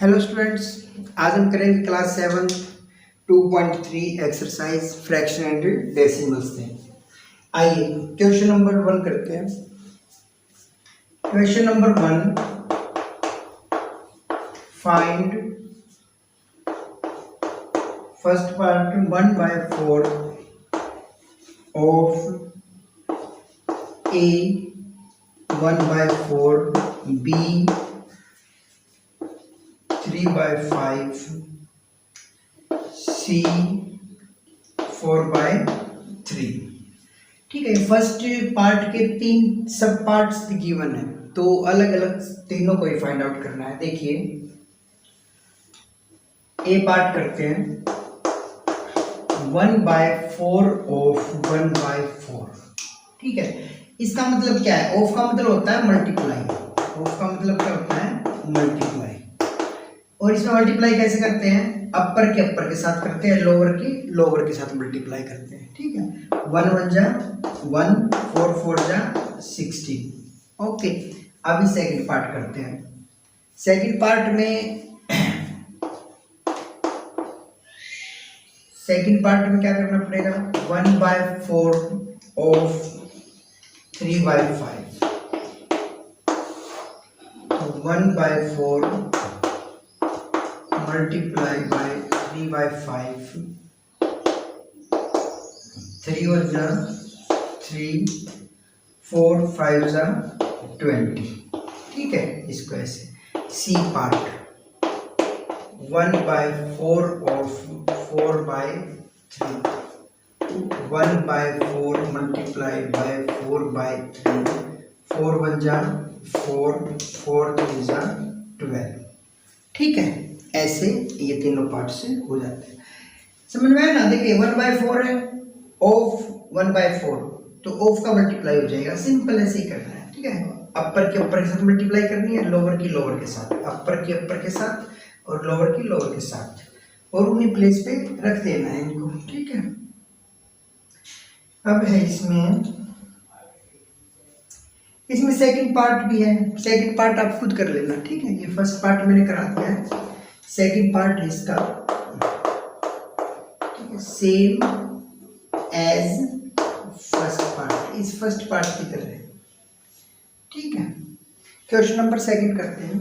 Hello students, आज हम करेंगे class 7 2.3 exercise fraction and decimals से। आइए क्वेश्चन नंबर 1 करते हैं। Question number 1, find first part 1/4 of A 1/4 B 3/5 C 4/3। ठीक है, फर्स्ट पार्ट के 3 सब पार्ट्स गिवन है, तो अलग अलग तीनों को ही फाइंड आउट करना है। देखिए ए पार्ट करते हैं 1/4 ऑफ 1/4। ठीक है, इसका मतलब क्या है? ऑफ का मतलब होता है मल्टीप्लाई। ऑफ का मतलब क्या होता है? मल्टीप्लाई। और इसमें मल्टीप्लाई कैसे करते हैं? अपर के अपर के साथ करते हैं, लोअर के लोअर के साथ मल्टीप्लाई करते हैं। ठीक है, 1 1 जा 1, 4 4 जा 16। ओके, अभी सेकंड पार्ट करते हैं। सेकंड पार्ट में क्या करना पड़ेगा? 1/4 ऑफ 3/5। 1/4 multiply by 3/5, 3 और 3, 4 5 20। ठीक है, इसको ऐसे। C part 1/4 of 4/3, 1/4 multiply by 4/3, 4 1 4, 4 3 12। ठीक है, ऐसे ये तीनों पार्ट से हो जाते हैं। समझ में आया ना? देखिए 1/4 है, ऑफ 1/4, तो ऑफ का मल्टीप्लाई हो जाएगा। सिंपल ऐसे ही करना है। ठीक है, अपर के ऊपर के साथ मल्टीप्लाई करनी है, लोअर की लोअर के साथ, अपर के अपर के साथ और लोअर की लोअर के साथ, और उन्हीं प्लेस पे रख देना है इनको। ठीक है, अब है इसमें सेकंड पार्ट भी है। सेकंड पार्ट आप खुद कर लेना। ठीक है, ये फर्स्ट पार्ट मैंने करा दिया है। सेकंड पार्ट है इसका सेम एज फर्स्ट पार्ट, इस फर्स्ट पार्ट की तरह है। ठीक है, क्वेश्चन नंबर सेकंड करते हैं।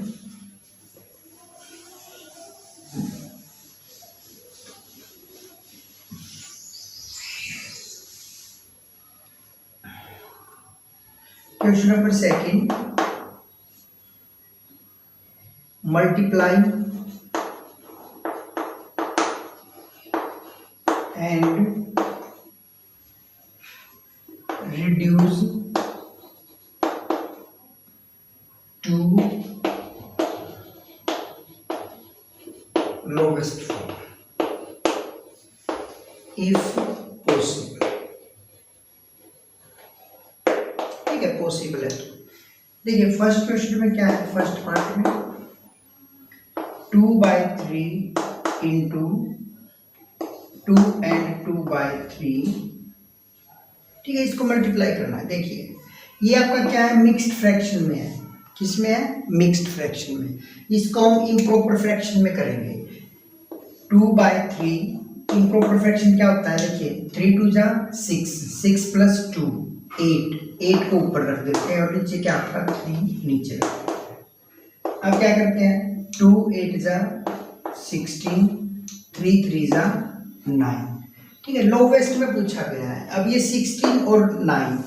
Question number second, multiply and reduce to lowest form if possible। ठीक है, पॉसिबल है। देखिए फर्स्ट क्वेश्चन में क्या है? फर्स्ट पार्ट में 2/3 इंटू 2 and 2/3। ठीक है, इसको मल्टीप्लाई करना है। देखिए ये आपका क्या है? मिक्स्ड फ्रैक्शन में है। किस में है? मिक्स्ड फ्रैक्शन में। इसको हम इम्प्रॉपर फ्रैक्शन में करेंगे। 2/3 इम्प्रॉपर फ्रैक्शन क्या होता है? देखिए 3 2 6, 6 + 2 8, 8 को ऊपर रख देते हैं और नीचे क्या आपका 3 नीचे रख देते हैं। अब क्या करते हैं? 2 8 16, 3 3 9। ठीक है, लोवेस्ट में पूछा गया है। अब ये 16 और 9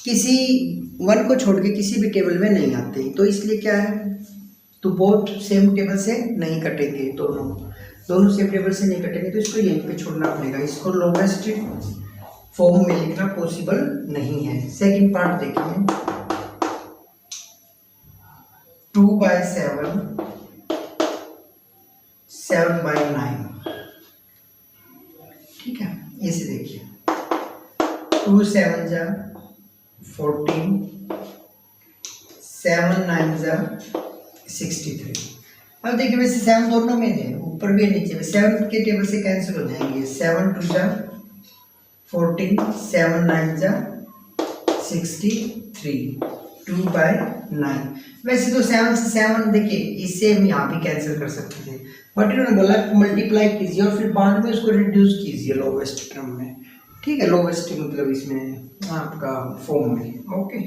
किसी वन को छोड़ के किसी भी टेबल में नहीं आते, तो इसलिए क्या है? तो बोथ सेम टेबल से नहीं कटेंगे, दोनों सेम टेबल से नहीं कटेंगे, तो इसको यहीं पे छोड़ना पड़ेगा। इसको लोवेस्ट फॉर्म में लिखना पॉसिबल नहीं है। सेकंड पार्ट देखिए 2/7 7/9। ठीक है, इसे देखिए 2 7 14, 7 9 63। अब देखिए वैसे 7 दोनों में है, ऊपर भी है नीचे भी। 7 के टेबल से कैंसिल हो जाएंगे। 7 2 14, 7 9 63। 2/9। वैसे तो 7 से 7 देखिए इससे हम यहाँ भी कैंसिल कर सकते थे, बट इन्होंने बोला मल्टीप्लाई कीजिए और फिर बाद में उसको रिड्यूस कीजिए लोवेस्ट टर्म में। ठीक है, लोवेस्ट मतलब इसमें आपका फॉर्म में। ओके,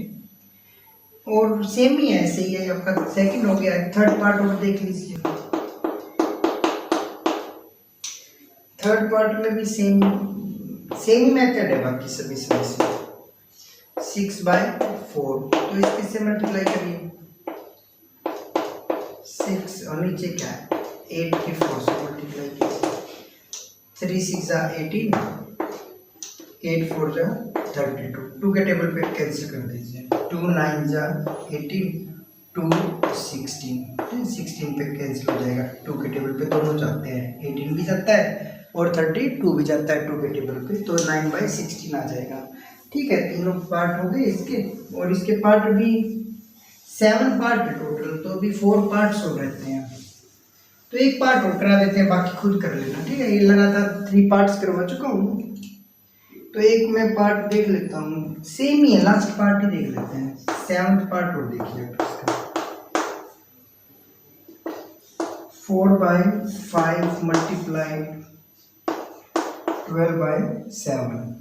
और सेम ही है, ऐसे ही है आपका। सेकंड हो गया, थर्ड पार्ट और देख लीजिए। थर्ड पार्ट में भी सेम ही मेथड है बाकी सभी से। 6/4, तो इसके से मल्टीप्लाई करिए 6 और नीचे क्या है 8 के 4 से मल्टीप्लाई कीजिए। 3 6 18, 8 4 32, 2 के टेबल पे कैंसिल कर दीजिए। 2 9 18, 2 16, 16 पे कैंसिल हो जाएगा। 2 के टेबल पे दोनों जाते हैं, 18 भी जाता है और 32 भी जाता है 2 के टेबल पे, तो 9/16 आ जाएगा। ठीक है, तीनों पार्ट हो गए इसके, और इसके पार्ट भी 7 पार्ट है टोटल, तो अभी 4 पार्ट्स हो रहते हैं। तो एक पार्ट और करा देते हैं, बाकी खुद कर लेना। ठीक है, ये लगातार 3 पार्ट्स करवा चुका हूँ, तो एक मैं पार्ट देख लेता हूँ। सेम ही है, लास्ट पार्ट ही देख लेते हैं। 7th पार्ट और देखिए इसका। 4/5 मल्टीप्लाइड 12/7।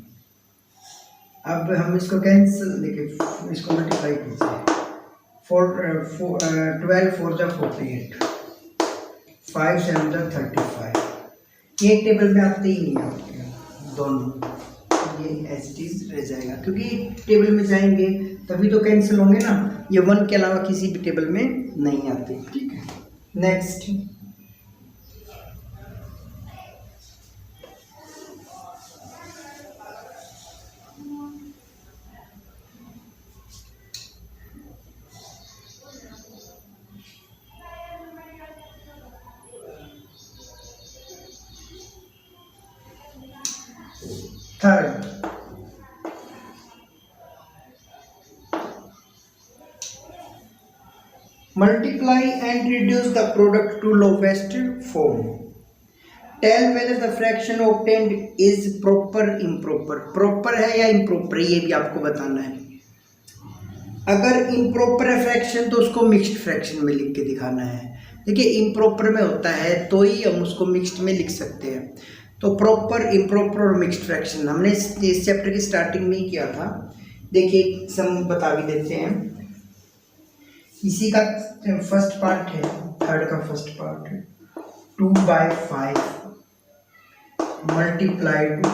अब हम इसको कैंसिल, देखिए इसको मल्टीप्लाई कीजिए। 12 4 48, 5 7 35। ये एक टेबल में आते ही नहीं आपके दोनों, ये एच रह जाएगा, क्योंकि टेबल में जाएंगे तभी तो कैंसिल होंगे ना। ये 1 के अलावा किसी भी टेबल में नहीं आते। ठीक है, next. Third, multiply and reduce the product to lowest form. Tell whether the fraction obtained is proper improper. proper है या improper, ये भी आपको बताना है। अगर improper है फ्रैक्शन तो उसको मिक्स्ड फ्रैक्शन में लिख के दिखाना है। देखिए improper में होता है तो ही हम उसको मिक्स्ड में लिख सकते हैं। तो प्रॉपर, इम्प्रॉपर और मिक्स्ड फ्रैक्शन हमने इस चैप्टर की स्टार्टिंग में ही किया था। देखिए सम बता भी देते हैं। इसी का फर्स्ट पार्ट है, थर्ड का फर्स्ट पार्ट है। 2/5 मल्टीप्लाइड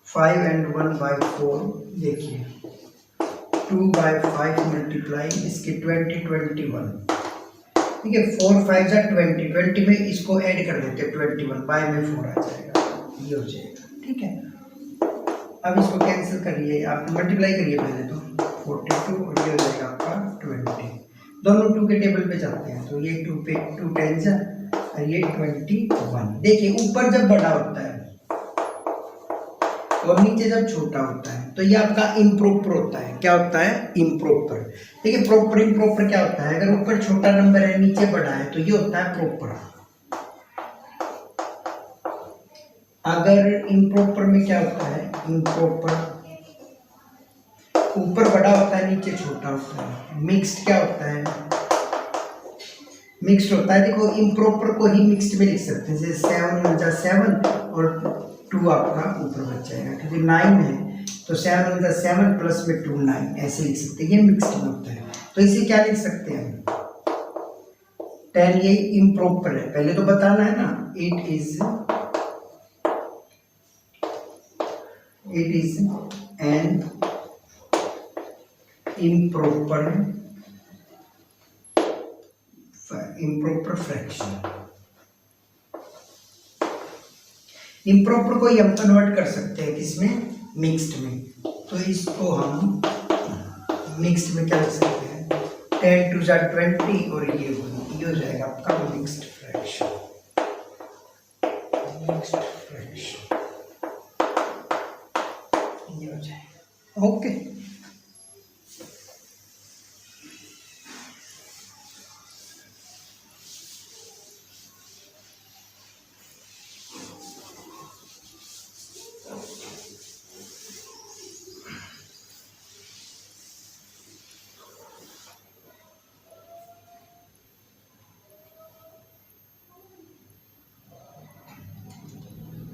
5 and 1/4। देखिए 2/5 मल्टीप्लाई इसके 20 21। ठीक है, 4 5 20, 20 में इसको ऐड कर देते हैं 21, बाय में 4 आ जाएगा, ये हो जाएगा। ठीक है, अब इसको कैंसिल करिए, आप मल्टीप्लाई करिए पहले तो 42 और ये हो जाएगा आपका 20। दोनों 2 के टेबल पे जाते हैं, तो ये 2 पे 2 10 और ये 21। देखिए ऊपर जब बड़ा होता है और नीचे जब छोटा होता है तो ये आपका इम्प्रॉपर होता है। क्या होता है? इम्प्रॉपर। देखिए प्रॉपर इम्प्रॉपर क्या होता है, अगर ऊपर छोटा नंबर है नीचे बड़ा है तो ये होता है प्रॉपर। अगर इम्प्रॉपर में क्या होता है, इम्प्रॉपर ऊपर बड़ा होता है नीचे छोटा होता है। मिक्स्ड क्या होता है, मिक्स्ड होता है। देखो इम्प्रॉपर को ही मिक्स्ड में लिख सकते हैं, जैसे 7 1 7 और 2 आपका ऊपर बच जाएगा, क्योंकि 9 है तो 7 1 7 प्लस में 2 9 ऐसे लिख सकते हैं। ये मिक्स्ड में होता है, तो इसे क्या लिख सकते हैं हम 10। ये इम्प्रॉपर है, पहले तो बताना है ना। It is an improper fraction. Improper को ही हम कन्वर्ट कर सकते हैं किसमें, मिक्स्ड में। तो इसको हम मिक्स्ड में क्या लिख सकते हैं, 10 2 20 और ये हो जाएगा आपका मिक्स्ड फ्रैक्शन। मिक्स्ड फ्रैक्शन ये हो जाएगा। ओके,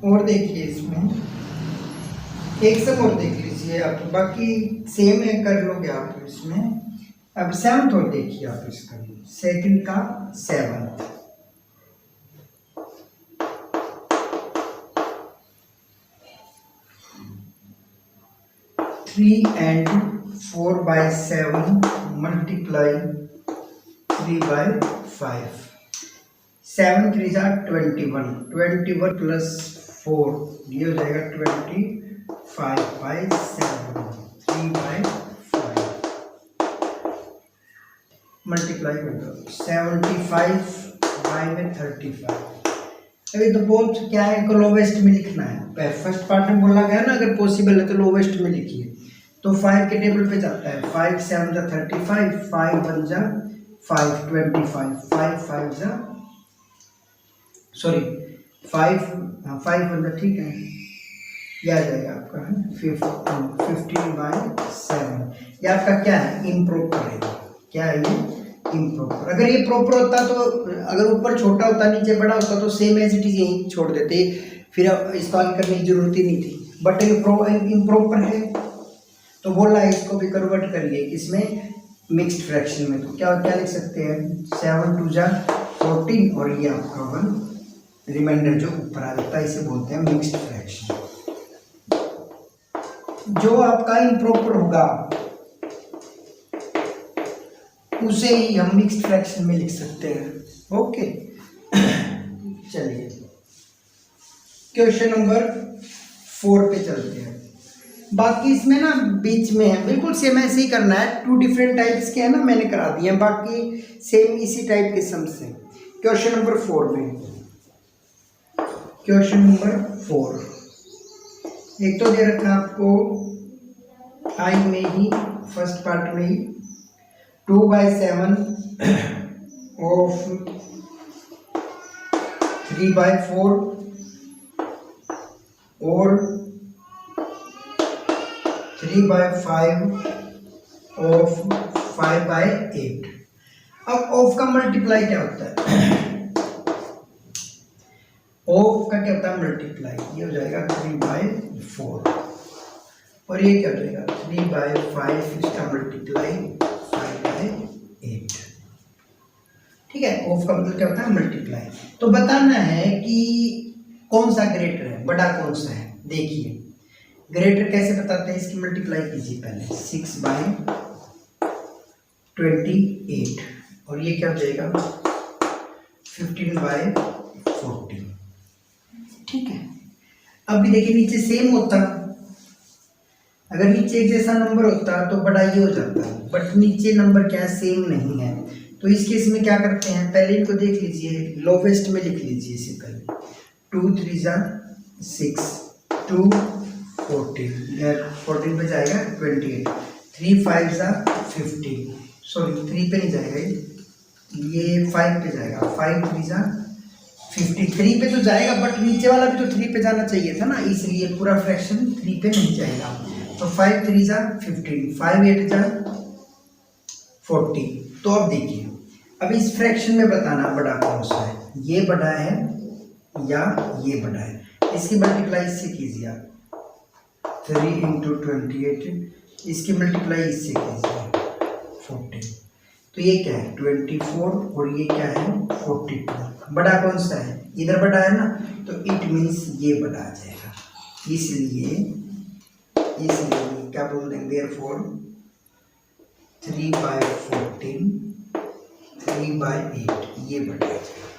और देखिए इसमें एक सम और देख लीजिए आप, बाकी सेम है कर लोगे आप इसमें। अब सेवंथ और देखिए आप इसका, सेकंड का 7, 3 and 4 by 7 multiply 3 by 5, 7 3 जा 21, 21 प्लस 4 ये हो जाएगा 25 by 7, 3 by 5 मल्टीप्लाई कर दो, 75 बाई में 35। अभी तो बहुत क्या है को लोवेस्ट में लिखना है। फर्स्ट पार्ट में बोला गया ना अगर पॉसिबल है तो लोवेस्ट में लिखिए। तो 5 के टेबल पे जाता है, 5 7 जा 35, 5 1 जा 5 25, 5 5 जा सॉरी 5 1 जा ठीक है, यह आ जाएगा आपका 15 बाई 7। ये आपका क्या है इम्प्रॉपर है, क्या है ये इम्प्रॉपर। अगर ये प्रॉपर होता तो अगर ऊपर छोटा होता नीचे बड़ा होता तो सेम एज इट इज यहीं छोड़ देते, फिर इसको आगे करने की जरूरत ही नहीं थी। बट ये इम्प्रॉपर है तो बोला है इसको भी कन्वर्ट करिए इसमें मिक्स्ड फ्रैक्शन में। तो क्या क्या लिख सकते हैं, 7 2 जा 14 और ये आपका 1 रिमाइंडर जो ऊपर आ जाता है इसे बोलते हैं मिक्स्ड फ्रैक्शन। जो आपका इम्प्रॉपर होगा उसे ही हम मिक्स्ड फ्रैक्शन में लिख सकते हैं। ओके चलिए क्वेश्चन नंबर 4 पे चलते हैं। बाकी इसमें ना बीच में है बिल्कुल सेम ऐसे ही करना है, 2 डिफरेंट टाइप्स के है ना मैंने करा दिए हैं, बाकी सेम इसी टाइप के सम से। क्वेश्चन नंबर 4 में, क्वेश्चन नंबर 4 एक तो दे रखा आपको आई में ही फर्स्ट पार्ट में ही 2 by 7 of 3 by 4 और 3 by 5 of 5 by 8। अब ऑफ का मल्टीप्लाई क्या होता है, ऑफ का क्या होता है मल्टीप्लाई, ये हो जाएगा 3 by 4 और ये क्या हो जाएगा 3 by 5 इसका मल्टीप्लाई 5 by 8। ठीक है, ऑफ का मतलब क्या होता है मल्टीप्लाई। तो बताना है कि कौन सा ग्रेटर है, बड़ा कौन सा है। देखिए ग्रेटर कैसे बताते हैं, इसकी मल्टीप्लाई कीजिए पहले 6 by 28 और ये क्या हो जाएगा 15 by 40। ठीक है, अभी देखिए नीचे सेम होता, अगर नीचे एक जैसा नंबर होता तो बड़ा ये हो जाता, बट नीचे नंबर क्या सेम नहीं है। तो इस केस में क्या करते हैं, पहले इनको देख लीजिए, लोवेस्ट में लिख लीजिए इसे पहले। 2 3 जा 6, 2 14 पे जाएगा 28, 3 5 जा 15, सॉरी 3 पे नहीं जाएगा ये 5 पे जाएगा, 5 3 जा 50, 3 पे तो जाएगा बट नीचे वाला भी तो 3 पे जाना चाहिए था ना, इसलिए पूरा फ्रैक्शन 3 पे नहीं जाएगा। तो 5 3 जा 15, 5 8 जा 40। तो अब देखिए अब इस फ्रैक्शन में बताना बड़ा कौन सा है, ये बड़ा है या ये बड़ा है। इसकी मल्टीप्लाई इससे कीजिए आप, 3 × 28, इसकी मल्टीप्लाई इससे कीजिए 40। तो ये क्या है 24 और ये क्या है 42। बड़ा कौन सा है, इधर बड़ा है ना, तो इट मीन्स ये बड़ा आ जाएगा। इसलिए क्या बोल देंगे, देयरफॉर 3 by 14 3 by 8 ये बड़ा आ जाएगा।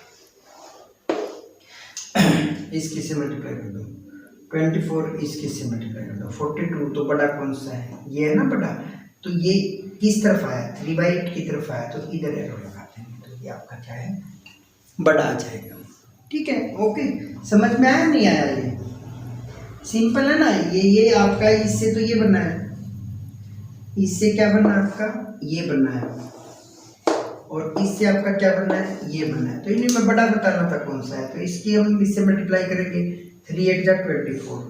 इसके से मल्टीप्लाई कर दो 24, इसके से मल्टीप्लाई कर दो 42। तो बड़ा कौन सा है, ये है ना बड़ा। तो ये किस तरफ आया 3 by 8 की तरफ आया, तो इधर एरो लगाते हैं, तो ये आपका क्या है बड़ा आ जाएगा। ठीक है, ओके समझ में आया नहीं आया, ये सिंपल है ना। ये आपका इससे तो ये बनना है, इससे क्या बनना है आपका ये बनना है, और इससे आपका क्या बनना है ये बनना है। तो इन्हें मैं बड़ा बताना था कौन सा है, तो इसकी हम इससे मल्टीप्लाई करेंगे 3 8 जा 24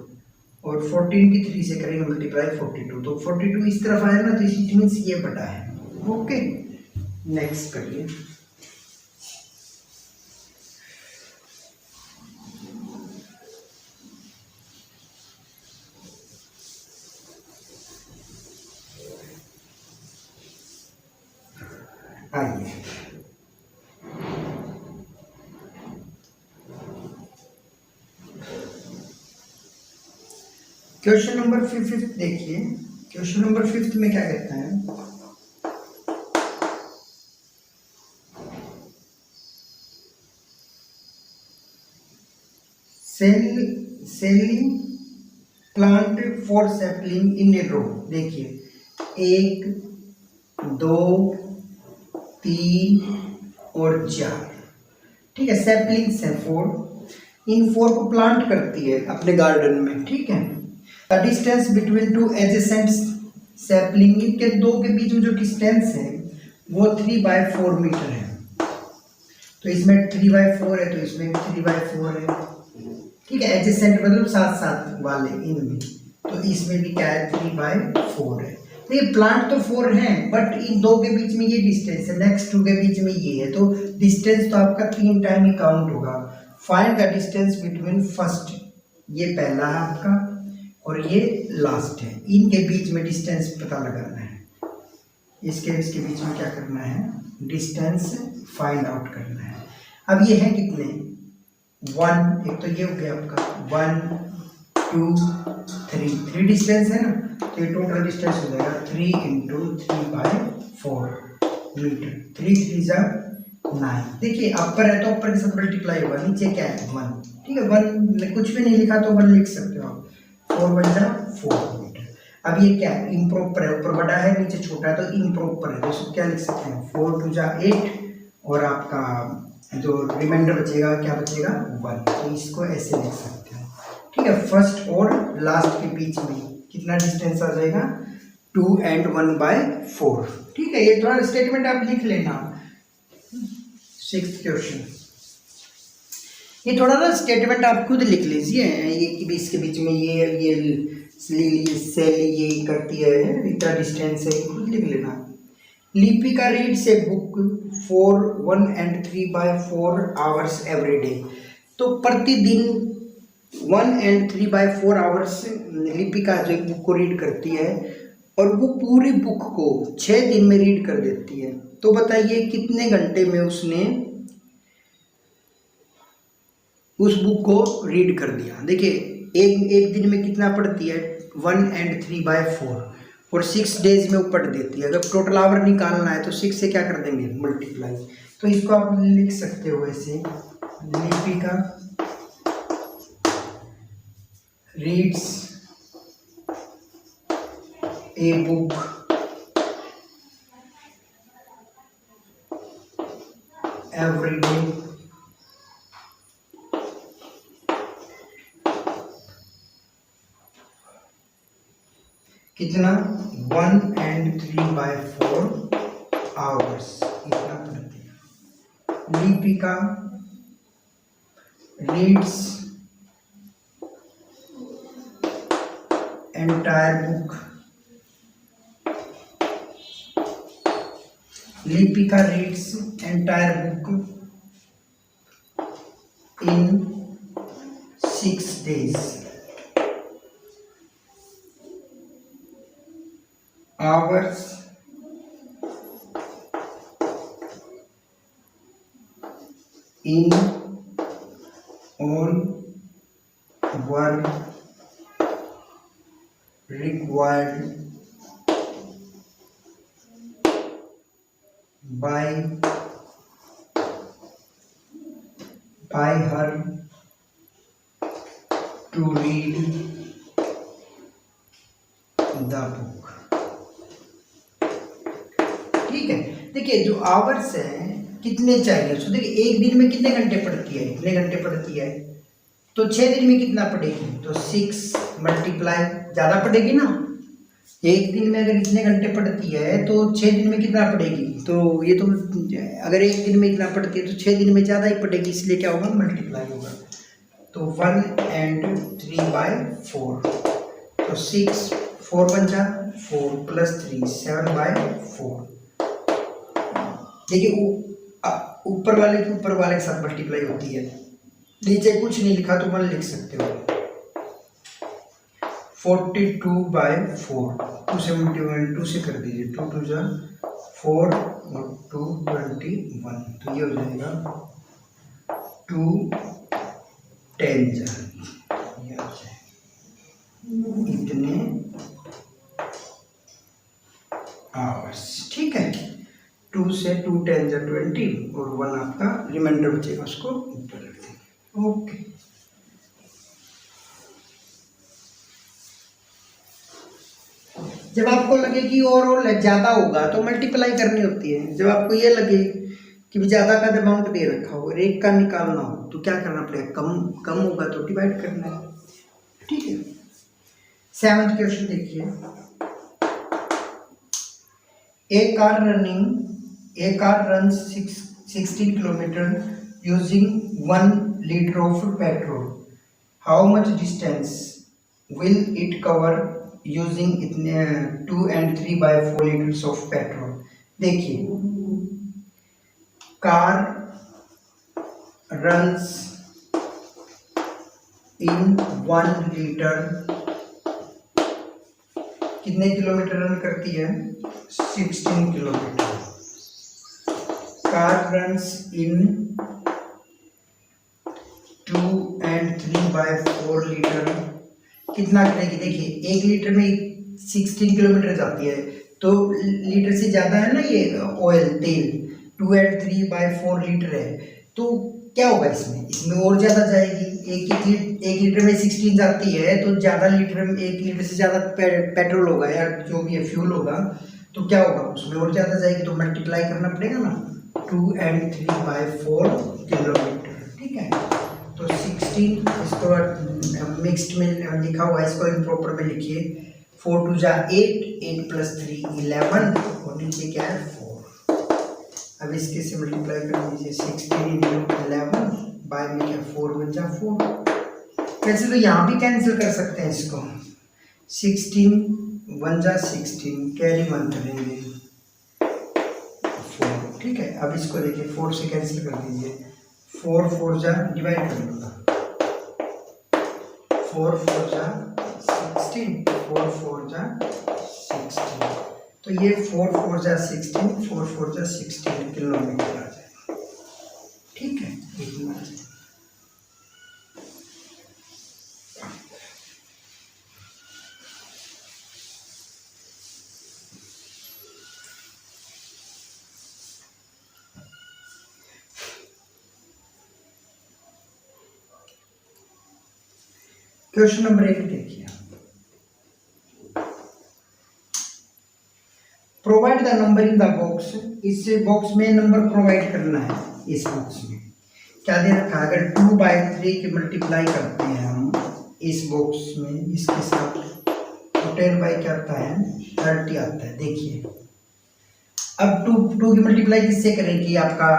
और 14 की 3 से करेंगे मल्टीप्लाई 42। तो 42 इस तरफ आया ना, तो इट मीन्स ये बड़ा है। ओके नेक्स्ट करिए। आइए क्वेश्चन नंबर 5 देखिए। क्वेश्चन नंबर 5 में क्या कहता है, सेलिंग प्लांट फॉर सैपलिंग इन ए रो। देखिए 1 2 3 और 4, ठीक है, सैपलिंग्स है 4। इन 4 को प्लांट करती है अपने गार्डन में, ठीक है। The distance between two adjacent sapling, के दो के बीच में जो डिस्टेंस है वो 3/4 मीटर है। तो इसमें 3/4 है, तो इसमें 3/4 है, ठीक है। एडजेसेंट मतलब साथ साथ वाले इनमें, तो इसमें भी क्या है 3/4 है। तो ये प्लांट तो 4 है, बट इन दो के बीच में ये डिस्टेंस है, नेक्स्ट 2 के बीच में ये है, तो डिस्टेंस तो आपका 3 टाइम ही काउंट होगा। Find the distance between first, ये पहला है आपका और ये लास्ट है, इनके बीच में डिस्टेंस पता लगाना है। इसके बीच में क्या करना है, डिस्टेंस फाइंड आउट करना है। अब ये है कितने 1, एक तो ये हो गया आपका 1 2 3 डिस्टेंस है ना, तो ये टोटल डिस्टेंस हो जाएगा 3 × 3/4 मीटर। 3 3 जा 9। देखिए अपर है तो अपर के साथ मल्टीप्लाई होगा, नीचे क्या है 1, ठीक है। 1 कुछ भी नहीं लिखा तो 1 लिख सकते हो आप। 4 1 जा 4 मीटर। अब ये क्या है, इम्प्रॉपर है, ऊपर बड़ा है नीचे छोटा है, तो इम्प्रॉपर है, तो इसको क्या लिख सकते हैं 4 2 जा 8, और आपका जो रिमाइंडर बचेगा क्या बचेगा 1, तो इसको ऐसे लिख सकते हैं, ठीक है। फर्स्ट और लास्ट के बीच में कितना डिस्टेंस आ जाएगा 2 and 1/4, ठीक है। ये थोड़ा स्टेटमेंट आप लिख लेना। 6th क्वेश्चन, ये थोड़ा ना स्टेटमेंट आप खुद लिख लीजिए। ये कि इसके बीच में ये सेल ये करती है, इतना डिस्टेंस है, खुद लिख लेना। Lipika reads a book for 1 and 3/4 hours every day. तो प्रतिदिन 1 and 3/4 hours लिपिका जो एक बुक को रीड करती है, और वो पूरी बुक को 6 दिन में रीड कर देती है। तो बताइए कितने घंटे में उसने उस बुक को रीड कर दिया। देखिए एक दिन में कितना पढ़ती है 1 and 3/4, और 6 डेज में वो पढ़ देती है। अगर टोटल आवर निकालना है तो 6 से क्या कर देंगे मल्टीप्लाई। तो इसको आप लिख सकते हो ऐसे, Lipika reads a book every day कितना 1 and 3/4 hours इतना पढ़ती है। Lipika reads entire book, Lipika reads entire book in 6 days। hours in all were required by her to read the book, ठीक है। देखिए जो आवर्स है कितने चाहिए उसको, देखिए एक दिन में कितने घंटे पढ़ती है, इतने घंटे पढ़ती है, तो 6 दिन में कितना पढ़ेगी, तो 6 मल्टीप्लाई, ज़्यादा पढ़ेगी ना। एक दिन में अगर इतने घंटे पढ़ती है तो 6 दिन में कितना पढ़ेगी, तो ये तो अगर एक दिन में इतना पढ़ती है तो 6 दिन में ज़्यादा ही पढ़ेगी, इसलिए क्या होगा मल्टीप्लाई होगा। तो 1 and 3/4, तो 6 4 1 जा 4 + 3 7/4। देखिए ऊपर वाले के साथ मल्टीप्लाई होती है, नीचे कुछ नहीं लिखा तो 1 लिख सकते हो। 42/4 2 से 2 से कर दीजिए, 2 2 जा 4 और 2 21, तो ये हो जाएगा 2 10 जा, ये हो जाएगा इतने आवर्स। ठीक है, 2 से 2 10 जा 20 और 1 आपका रिमाइंडर बचेगा, उसको ऊपर रख देंगे। ओके, जब आपको लगे कि और ज़्यादा होगा तो मल्टीप्लाई करनी होती है। जब आपको ये लगे कि भी ज़्यादा का अमाउंट दे रखा हो और एक का निकालना हो तो क्या करना पड़ेगा, कम होगा तो डिवाइड करना है। ठीक है, 7th क्वेश्चन देखिए। A car runs 16 kilometre using 1 litre of petrol. How much distance will it cover using इतने 2 and 3/4 लीटर्स ऑफ पेट्रोल। देखिए, कार रन्स इन 1 लीटर कितने किलोमीटर रन करती है, 16 kilometre. Car runs in 2 and 3/4 litre कितना करेगी। देखिए, 1 litre में 16 kilometre जाती है, तो लीटर से ज़्यादा है ना ये ऑयल तेल, 2 and 3/4 लीटर है, तो क्या होगा इसमें और ज़्यादा जाएगी। एक लीटर में 16 जाती है तो ज़्यादा लीटर में 1 लीटर से ज़्यादा पेट्रोल होगा या जो भी है फ्यूल होगा, तो क्या होगा उसमें और ज़्यादा जाएगी, तो मल्टीप्लाई करना पड़ेगा ना, 2 and 3/4 किलोमीटर। ठीक है, तो 16 इसको मिक्स्ड में लिखा हुआ है, इसको इम्प्रॉपर में लिखिए। 4 2 जा 8 + 3 11 और नीचे क्या है 4। अब इसके से मल्टीप्लाई कर दीजिए, 16 × 11 बाय में क्या 4 1 जा 4। वैसे तो यहाँ भी कैंसिल कर सकते हैं इसको, 16 1 जा 16 कैरी 1 करेंगे 4। ठीक है, अब इसको देखिए 4 से कैंसिल कर दीजिए, 4 4 जा डिवाइड कर दूंगा, 4 4 जा 16 4 4 जा 16, तो ये 4 4 जा 16 4 4 जा 16 किलोमीटर आ जाएगा। ठीक है, इतना आ जाएगा। क्वेश्चन नंबर 1 देखिए। Provide the number in the box. इस बॉक्स में नंबर प्रोवाइड करना है। इस बॉक्स में क्या दे रखा है, अगर 2/3 की मल्टीप्लाई करते हैं हम इस बॉक्स में इसके साथ, तो 10 क्या आता है 30 आता है। देखिए, अब 2 की मल्टीप्लाई किससे करें कि आपका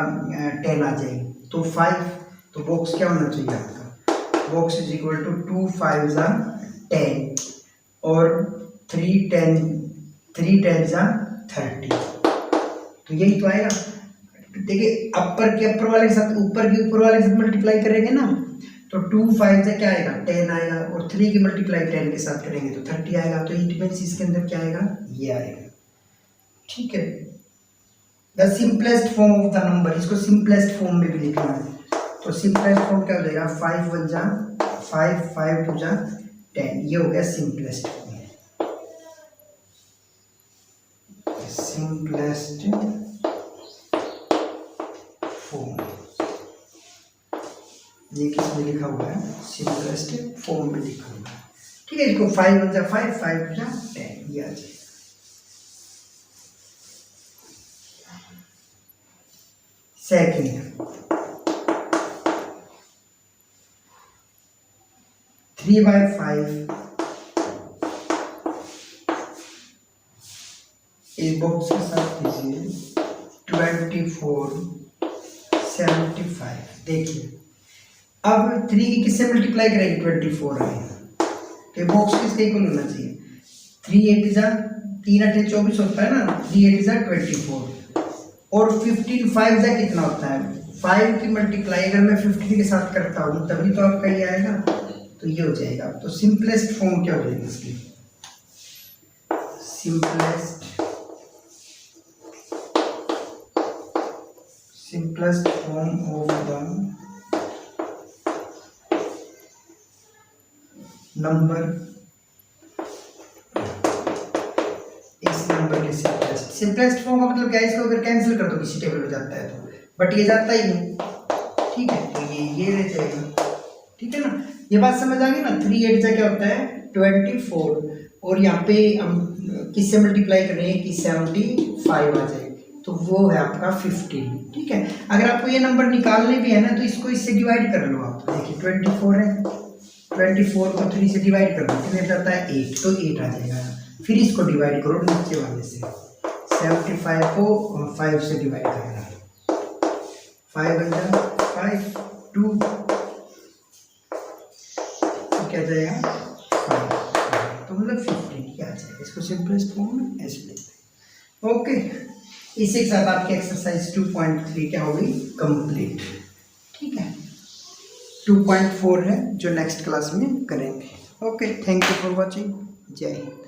10 आ जाए, तो 5, तो बॉक्स क्या होना चाहिए आपका, बॉक्स इज इक्वल टू 2 5 जा 10 और 3 10 जा 30, तो यही तो आएगा। देखिए, अपर के ऊपर वाले के साथ ऊपर वाले के साथ मल्टीप्लाई करेंगे ना, तो 2 5 जा क्या आएगा 10 आएगा, और 3 की मल्टीप्लाई 10 के साथ करेंगे तो 30 आएगा। तो इट मींस इसके अंदर क्या आएगा, ये आएगा। ठीक है, the simplest form of the number, इसको सिंपलेस्ट फॉर्म में भी लिखना है, तो सिंपलेस्ट फॉर्म क्या हो जाएगा, 5 1 जा 5 5 2 जा 10, ये हो गया सिंपलेस्ट फॉर्म। सिंपलेस्ट फॉर्म ये किसमें लिखा हुआ है, सिंपलेस्ट फॉर्म में लिखा हुआ है। ठीक है, इसको 5 1 जा 5 5 2 जा 10, ये आ जाएगा। सेकंड, 3/5 इस बॉक्स के साथ कीजिए 24 75। देखिए, अब 3 की किससे मल्टीप्लाई करेंगे, 24 है, तो बॉक्स किसके इक्वल होना चाहिए, 3 8 जा 3 8 24 होता है ना, 3 8 जा 24 और 15 5 जा कितना होता है, 5 की मल्टीप्लाई अगर मैं 15 के साथ करता हूँ तभी तो आपका ये आएगा, तो ये हो जाएगा। तो सिंपलेस्ट फॉर्म क्या हो जाएगी इसकी, simplest simplest form of the number इस नंबर के सिंपलेस्ट फॉर्म का मतलब क्या है, इसको अगर कैंसिल कर दो किसी टेबल में जाता है तो, बट ये जाता ही नहीं, ठीक है, तो ये रह जाएगा, ठीक है ना। ये बात समझ आ गई ना। 3 8 जा क्या होता है 24, और यहाँ पे हम किससे मल्टीप्लाई कर रहे हैं कि 75 आ जाए, तो वो है आपका 15, ठीक है। अगर आपको ये नंबर निकालने भी है ना तो इसको इससे डिवाइड कर लो आप, देखिए 24 है, 24 को 3 से डिवाइड कर दो, कितने जाता है 8, तो 8 आ जाएगा। फिर इसको डिवाइड करो नीचे वाले से, 75 को 5 से डिवाइड करना, 5 बन जाए 5 2, तो क्या जाएगा 5, तो मतलब 15 क्या आ जाएगा। इसको सिंपलेस्ट फॉर्म में ऐसे लिखते हैं। ओके, इसी के साथ आपकी एक्सरसाइज 2.3 क्या होगी कंप्लीट, ठीक है। 2.4 है जो नेक्स्ट क्लास में करेंगे। Okay, thank you for watching. जय हिंद।